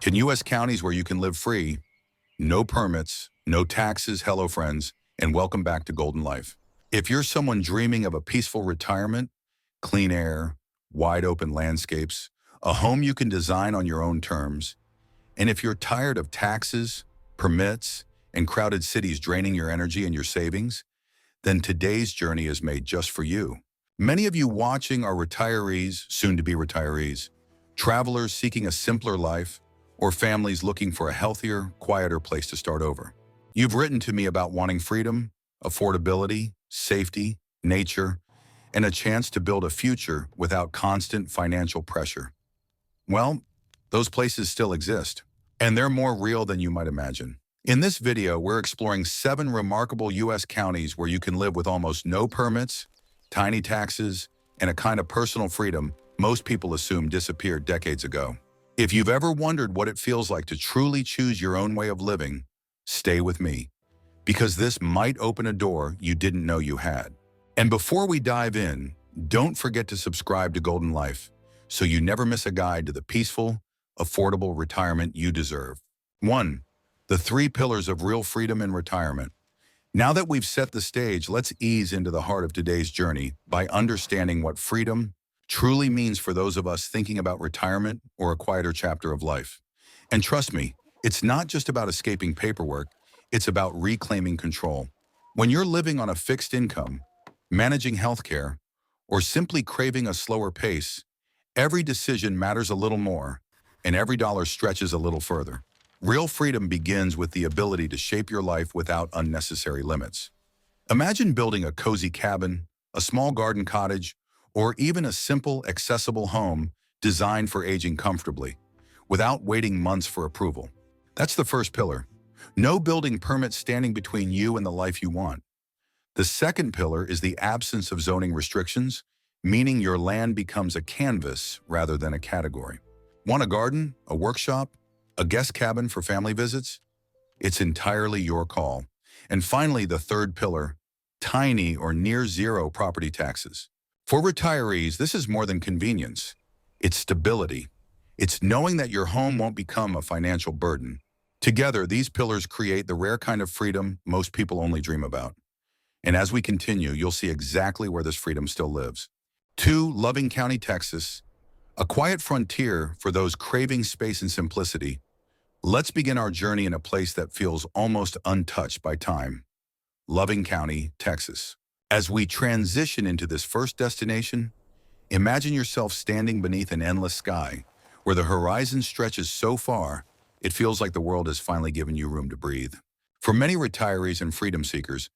In U.S. counties where you can live free, no permits, no taxes, hello friends, and welcome back to Golden Life. If you're someone dreaming of a peaceful retirement, clean air, wide open landscapes, a home you can design on your own terms, and if you're tired of taxes, permits, and crowded cities draining your energy and your savings, then today's journey is made just for you. Many of you watching are retirees, soon to be retirees, travelers seeking a simpler life, or families looking for a healthier, quieter place to start over. You've written to me about wanting freedom, affordability, safety, nature, and a chance to build a future without constant financial pressure. Well, those places still exist, and they're more real than you might imagine. In this video, we're exploring 7 remarkable U.S. counties where you can live with almost no permits, tiny taxes, and a kind of personal freedom most people assume disappeared decades ago. If you've ever wondered what it feels like to truly choose your own way of living, stay with me, because this might open a door you didn't know you had. And before we dive in, don't forget to subscribe to Golden Life so you never miss a guide to the peaceful, affordable retirement you deserve. 1. The 3 pillars of real freedom in retirement. Now that we've set the stage, let's ease into the heart of today's journey by understanding what freedom truly means for those of us thinking about retirement or a quieter chapter of life. And trust me, it's not just about escaping paperwork, it's about reclaiming control. When you're living on a fixed income, managing healthcare, or simply craving a slower pace, every decision matters a little more, and every dollar stretches a little further. Real freedom begins with the ability to shape your life without unnecessary limits. Imagine building a cozy cabin, a small garden cottage, or even a simple, accessible home designed for aging comfortably, without waiting months for approval. That's the first pillar. No building permits standing between you and the life you want. The second pillar is the absence of zoning restrictions, meaning your land becomes a canvas rather than a category. Want a garden, a workshop, a guest cabin for family visits? It's entirely your call. And finally, the third pillar, tiny or near zero property taxes. For retirees, this is more than convenience. It's stability. It's knowing that your home won't become a financial burden. Together, these pillars create the rare kind of freedom most people only dream about. And as we continue, you'll see exactly where this freedom still lives. 2. Loving County, Texas, a quiet frontier for those craving space and simplicity. Let's begin our journey in a place that feels almost untouched by time. Loving County, Texas. As we transition into this first destination, imagine yourself standing beneath an endless sky, where the horizon stretches so far, it feels like the world has finally given you room to breathe. For many retirees and freedom seekers,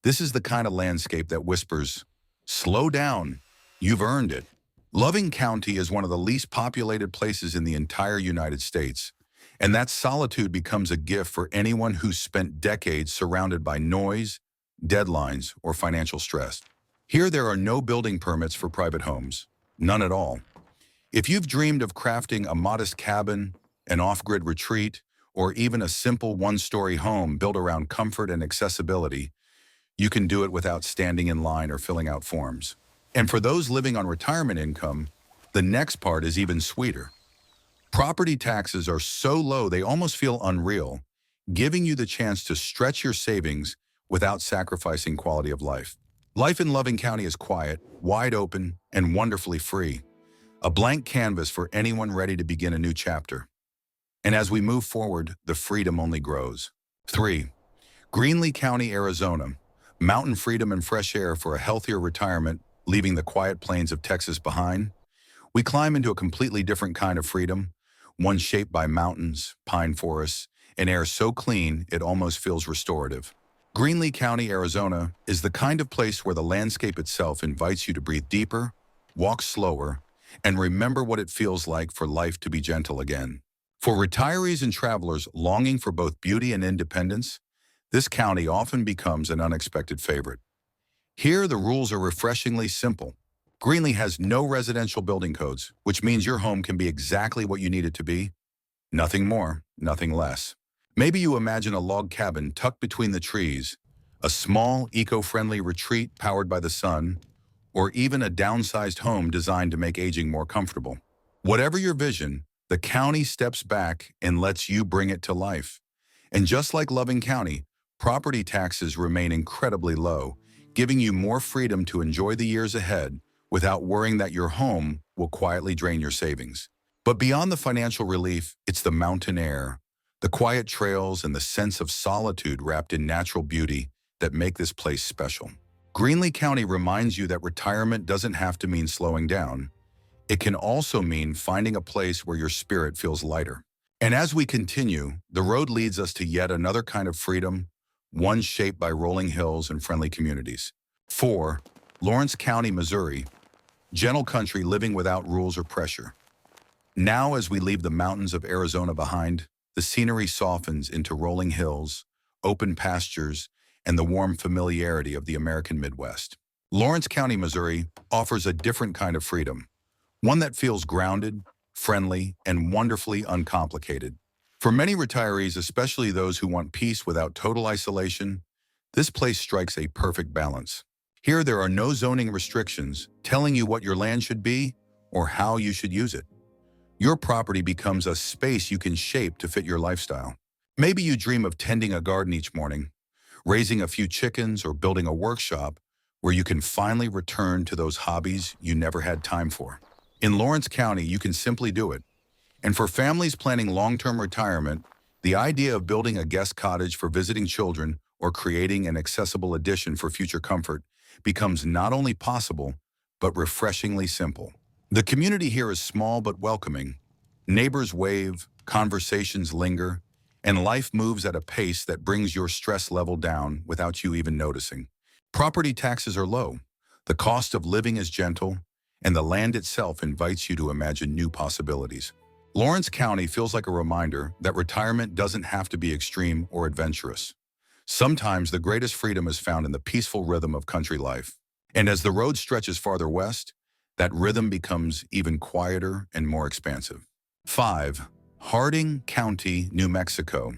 this is the kind of landscape that whispers, "Slow down, you've earned it." Loving County is one of the least populated places in the entire United States, and that solitude becomes a gift for anyone who's spent decades surrounded by noise, deadlines, or financial stress. Here there are no building permits for private homes, none at all. If you've dreamed of crafting a modest cabin, an off-grid retreat, or even a simple one-story home built around comfort and accessibility, you can do it without standing in line or filling out forms. And for those living on retirement income, the next part is even sweeter. Property taxes are so low they almost feel unreal, giving you the chance to stretch your savings without sacrificing quality of life. Life in Loving County is quiet, wide open, and wonderfully free. A blank canvas for anyone ready to begin a new chapter. And as we move forward, the freedom only grows. 3. Greenlee County, Arizona. Mountain freedom and fresh air for a healthier retirement, leaving the quiet plains of Texas behind. We climb into a completely different kind of freedom, one shaped by mountains, pine forests, and air so clean it almost feels restorative. Greenlee County, Arizona is the kind of place where the landscape itself invites you to breathe deeper, walk slower, and remember what it feels like for life to be gentle again. For retirees and travelers longing for both beauty and independence, this county often becomes an unexpected favorite. Here, the rules are refreshingly simple. Greenlee has no residential building codes, which means your home can be exactly what you need it to be. Nothing more, nothing less. Maybe you imagine a log cabin tucked between the trees, a small, eco-friendly retreat powered by the sun, or even a downsized home designed to make aging more comfortable. Whatever your vision, The county steps back and lets you bring it to life. And just like Loving County, property taxes remain incredibly low, giving you more freedom to enjoy the years ahead without worrying that your home will quietly drain your savings. But beyond the financial relief, it's the mountain air, the quiet trails, and the sense of solitude wrapped in natural beauty that make this place special. Greenlee County reminds you that retirement doesn't have to mean slowing down. It can also mean finding a place where your spirit feels lighter. And as we continue, the road leads us to yet another kind of freedom, one shaped by rolling hills and friendly communities. 4. Lawrence County, Missouri, gentle country living without rules or pressure. Now, as we leave the mountains of Arizona behind, the scenery softens into rolling hills, open pastures, and the warm familiarity of the American Midwest. Lawrence County, Missouri offers a different kind of freedom, one that feels grounded, friendly, and wonderfully uncomplicated. For many retirees, especially those who want peace without total isolation, this place strikes a perfect balance. Here, there are no zoning restrictions telling you what your land should be or how you should use it. Your property becomes a space you can shape to fit your lifestyle. Maybe you dream of tending a garden each morning, raising a few chickens, or building a workshop where you can finally return to those hobbies you never had time for. In Lawrence County, you can simply do it. And for families planning long-term retirement, the idea of building a guest cottage for visiting children or creating an accessible addition for future comfort becomes not only possible, but refreshingly simple. The community here is small but welcoming. Neighbors wave, conversations linger, and life moves at a pace that brings your stress level down without you even noticing. Property taxes are low, the cost of living is gentle, and the land itself invites you to imagine new possibilities. Lawrence County feels like a reminder that retirement doesn't have to be extreme or adventurous. Sometimes the greatest freedom is found in the peaceful rhythm of country life. And as the road stretches farther west, that rhythm becomes even quieter and more expansive. 5. Harding County, New Mexico.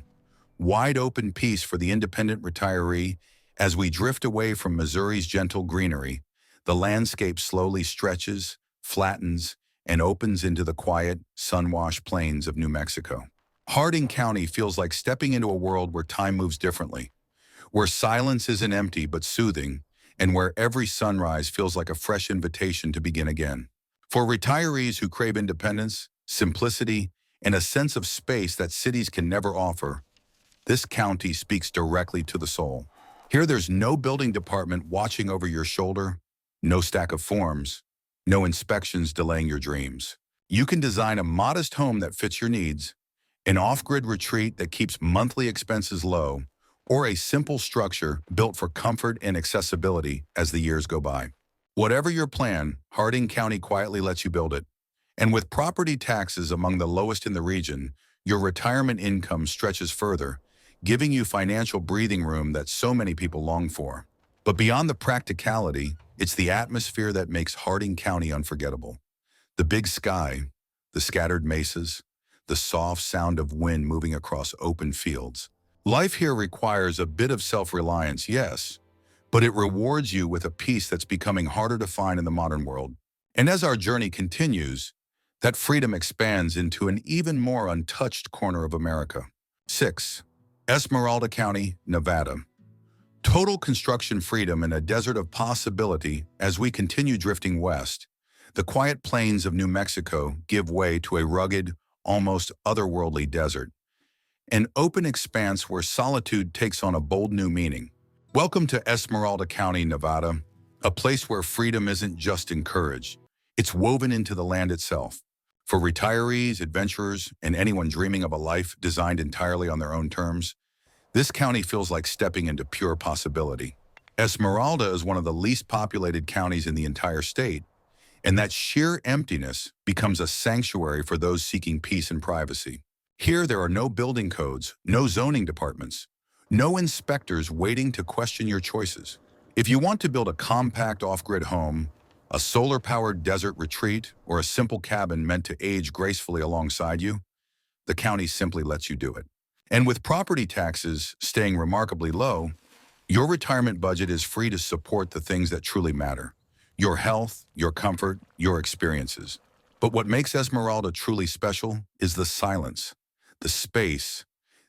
Wide open peace for the independent retiree. As we drift away from Missouri's gentle greenery, the landscape slowly stretches, flattens, and opens into the quiet, sun-washed plains of New Mexico. Harding County feels like stepping into a world where time moves differently, where silence isn't empty but soothing, and where every sunrise feels like a fresh invitation to begin again. For retirees who crave independence, simplicity, and a sense of space that cities can never offer, this county speaks directly to the soul. Here there's no building department watching over your shoulder, no stack of forms, no inspections delaying your dreams. You can design a modest home that fits your needs, an off-grid retreat that keeps monthly expenses low, or a simple structure built for comfort and accessibility as the years go by. Whatever your plan, Harding County quietly lets you build it. And with property taxes among the lowest in the region, your retirement income stretches further, giving you financial breathing room that so many people long for. But beyond the practicality, it's the atmosphere that makes Harding County unforgettable. The big sky, the scattered mesas, the soft sound of wind moving across open fields. Life here requires a bit of self-reliance, yes, but it rewards you with a peace that's becoming harder to find in the modern world. And as our journey continues, that freedom expands into an even more untouched corner of America. 6. Esmeralda County, Nevada. Total construction freedom in a desert of possibility. As we continue drifting west, the quiet plains of New Mexico give way to a rugged, almost otherworldly desert, an open expanse where solitude takes on a bold new meaning. Welcome to Esmeralda County, Nevada, a place where freedom isn't just encouraged, it's woven into the land itself. For retirees, adventurers, and anyone dreaming of a life designed entirely on their own terms, this county feels like stepping into pure possibility. Esmeralda is one of the least populated counties in the entire state, and that sheer emptiness becomes a sanctuary for those seeking peace and privacy. Here, there are no building codes, no zoning departments, no inspectors waiting to question your choices. If you want to build a compact off-grid home, a solar-powered desert retreat, or a simple cabin meant to age gracefully alongside you, the county simply lets you do it. And with property taxes staying remarkably low, your retirement budget is free to support the things that truly matter: your health, your comfort, your experiences. But what makes Esmeralda truly special is the silence, the space,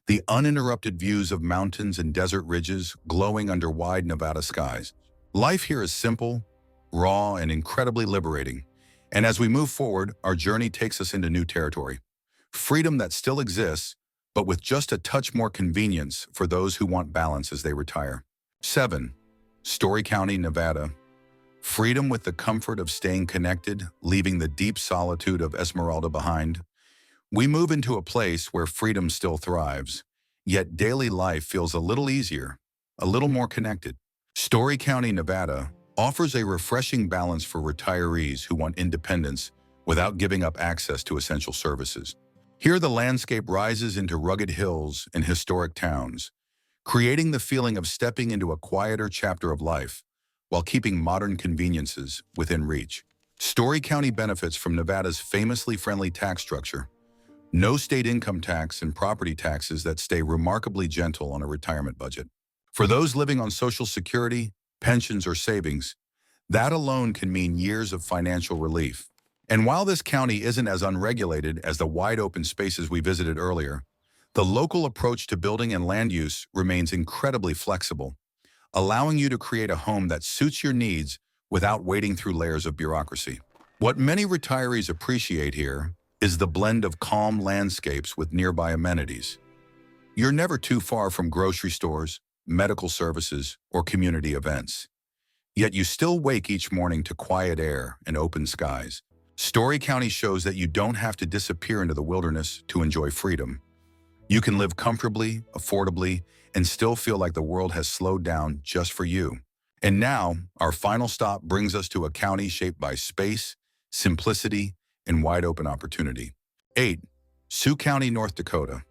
the uninterrupted views of mountains and desert ridges glowing under wide Nevada skies. Life here is simple, raw, and incredibly liberating. And as we move forward, our journey takes us into new territory. Freedom that still exists, but with just a touch more convenience for those who want balance as they retire. 7. Story County, Nevada. Freedom with the comfort of staying connected, leaving the deep solitude of Esmeralda behind. We move into a place where freedom still thrives, yet daily life feels a little easier, a little more connected. Story County, Nevada offers a refreshing balance for retirees who want independence without giving up access to essential services. Here, the landscape rises into rugged hills and historic towns, creating the feeling of stepping into a quieter chapter of life while keeping modern conveniences within reach. Story County benefits from Nevada's famously friendly tax structure. No state income tax and property taxes that stay remarkably gentle on a retirement budget. For those living on Social Security, pensions, or savings, that alone can mean years of financial relief. And while this county isn't as unregulated as the wide open spaces we visited earlier, the local approach to building and land use remains incredibly flexible, allowing you to create a home that suits your needs without wading through layers of bureaucracy. What many retirees appreciate here is the blend of calm landscapes with nearby amenities. You're never too far from grocery stores, medical services, or community events. Yet you still wake each morning to quiet air and open skies. Story County shows that you don't have to disappear into the wilderness to enjoy freedom. You can live comfortably, affordably, and still feel like the world has slowed down just for you. And now, our final stop brings us to a county shaped by space, simplicity, and wide-open opportunity. 8. Sioux County, North Dakota.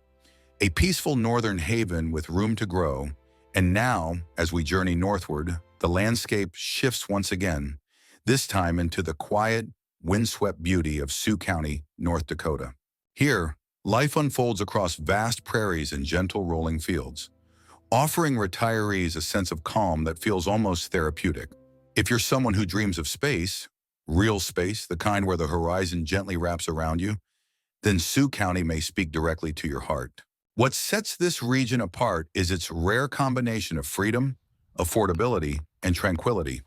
A peaceful northern haven with room to grow. And now, as we journey northward, the landscape shifts once again, this time into the quiet, windswept beauty of Sioux County, North Dakota. Here, life unfolds across vast prairies and gentle rolling fields, offering retirees a sense of calm that feels almost therapeutic. If you're someone who dreams of space, real space, the kind where the horizon gently wraps around you, then Sioux County may speak directly to your heart. What sets this region apart is its rare combination of freedom, affordability, and tranquility.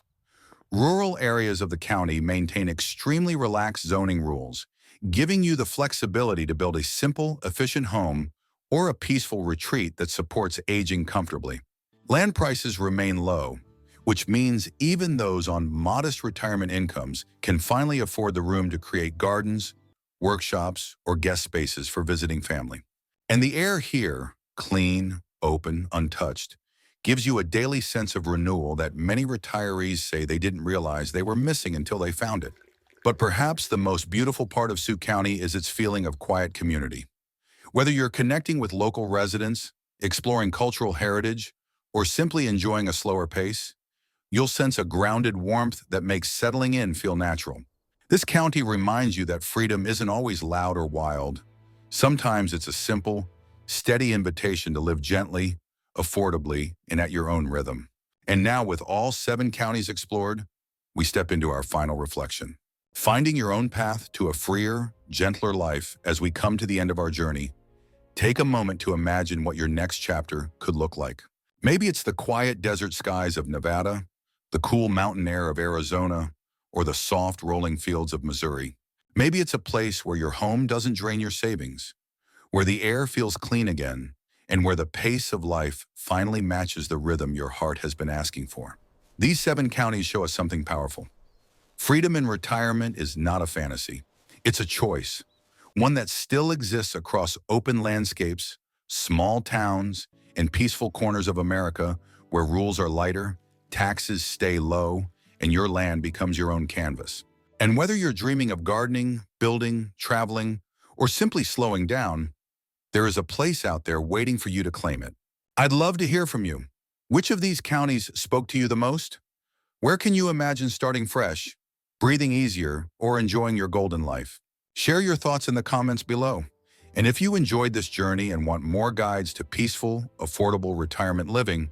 Rural areas of the county maintain extremely relaxed zoning rules, giving you the flexibility to build a simple, efficient home or a peaceful retreat that supports aging comfortably. Land prices remain low, which means even those on modest retirement incomes can finally afford the room to create gardens, workshops, or guest spaces for visiting family. And the air here, clean, open, untouched, gives you a daily sense of renewal that many retirees say they didn't realize they were missing until they found it. But perhaps the most beautiful part of Sioux County is its feeling of quiet community. Whether you're connecting with local residents, exploring cultural heritage, or simply enjoying a slower pace, you'll sense a grounded warmth that makes settling in feel natural. This county reminds you that freedom isn't always loud or wild. Sometimes it's a simple, steady invitation to live gently, affordably, and at your own rhythm. And now, with all 7 counties explored, we step into our final reflection. Finding your own path to a freer, gentler life as we come to the end of our journey, take a moment to imagine what your next chapter could look like. Maybe it's the quiet desert skies of Nevada, the cool mountain air of Arizona, or the soft rolling fields of Missouri. Maybe it's a place where your home doesn't drain your savings, where the air feels clean again, and where the pace of life finally matches the rhythm your heart has been asking for. These 7 counties show us something powerful. Freedom in retirement is not a fantasy. It's a choice, one that still exists across open landscapes, small towns, and peaceful corners of America where rules are lighter, taxes stay low, and your land becomes your own canvas. And whether you're dreaming of gardening, building, traveling, or simply slowing down, there is a place out there waiting for you to claim it. I'd love to hear from you. Which of these counties spoke to you the most? Where can you imagine starting fresh, breathing easier, or enjoying your golden life? Share your thoughts in the comments below. And if you enjoyed this journey and want more guides to peaceful, affordable retirement living,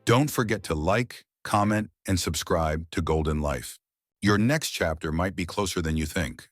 don't forget to like, comment, and subscribe to Golden Life. Your next chapter might be closer than you think.